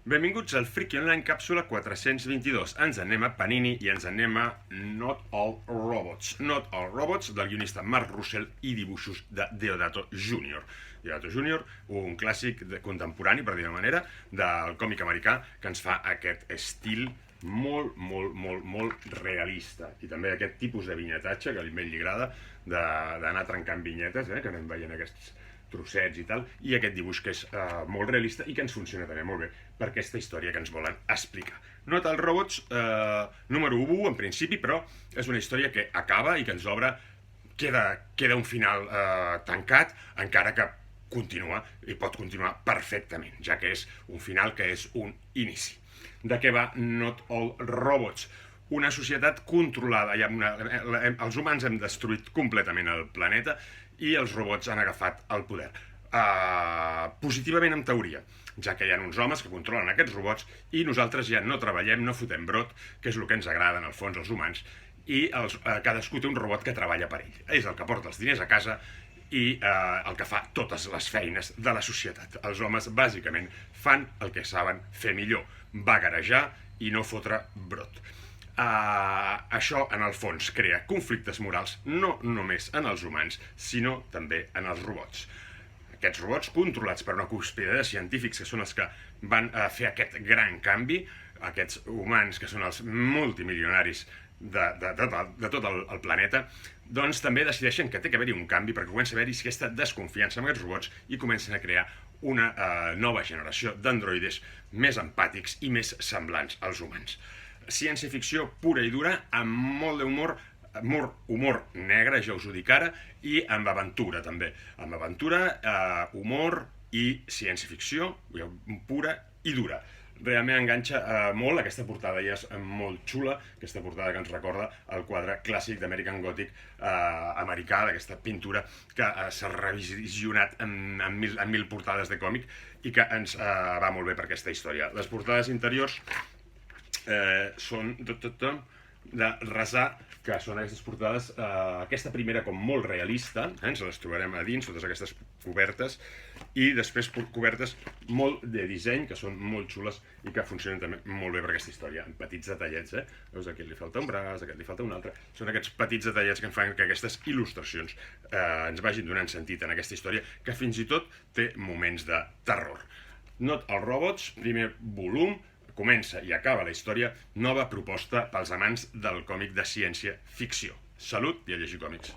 Benvinguts al Freaky Online càpsula 422. Ens anem a Panini i ens anem a Not All Robots. Not All Robots, del guionista Mark Russell i dibuixos de Deodato Jr. Deodato Jr., un clàssic contemporani, per dir-ho manera, del còmic americà, que ens fa aquest estil molt realista. I també aquest tipus de vinyetatge, que a ell li agrada, d'anar trencant vinyetes, que anem veient aquests trossets i tal, i aquest dibuix que és molt realista i que ens funciona també molt bé per aquesta història que ens volen explicar. Not All Robots, número 1 en principi, però és una història que acaba i que ens obre, queda un final tancat, encara que continua i pot continuar perfectament, ja que és un final que és un inici. De què va Not All Robots? Una societat controlada, els humans hem destruït completament el planeta i els robots han agafat el poder. Positivament en teoria, ja que hi ha uns homes que controlen aquests robots i nosaltres ja no treballem, no fotem brot, que és el que ens agrada en el fons als humans, i cadascú té un robot que treballa per ell. És el que porta els diners a casa i el que fa totes les feines de la societat. Els homes bàsicament fan el que saben fer millor, vagarejar i no fotre brot. Això en el fons crea conflictes morals no només en els humans, sinó també en els robots. Aquests robots controlats per una cúspide de científics que són els que van fer aquest gran canvi, aquests humans que són els multimilionaris de tot el planeta, doncs també decideixen que té que haver-hi un canvi perquè comença a haver-hi aquesta desconfiança amb aquests robots i comencen a crear una nova generació d'androides més empàtics i més semblants als humans. Ciència-ficció pura i dura, amb molt d'humor, humor negre, ja us ho dic ara, i amb aventura també. Amb aventura, humor i ciència-ficció pura i dura. Realment enganxa molt, aquesta portada ja és molt xula, aquesta portada que ens recorda el quadre clàssic d'American Gothic americà, d'aquesta pintura que s'ha revisionat en mil portades de còmic i que ens va molt bé per aquesta història. Les portades interiors són de resar, que són aquestes portades, aquesta primera com molt realista, ens les trobarem a dins, totes aquestes cobertes, i després cobertes molt de disseny, que són molt xules i que funcionen també molt bé per aquesta història, amb petits detallets, veus, aquí li falta un braç, aquest li falta un altre, són aquests petits detallets que fan que aquestes il·lustracions ens vagin donant sentit en aquesta història, que fins i tot té moments de terror. Not All Robots, primer volum, comença i acaba la història, nova proposta pels amants del còmic de ciència-ficció. Salut i a llegir còmics.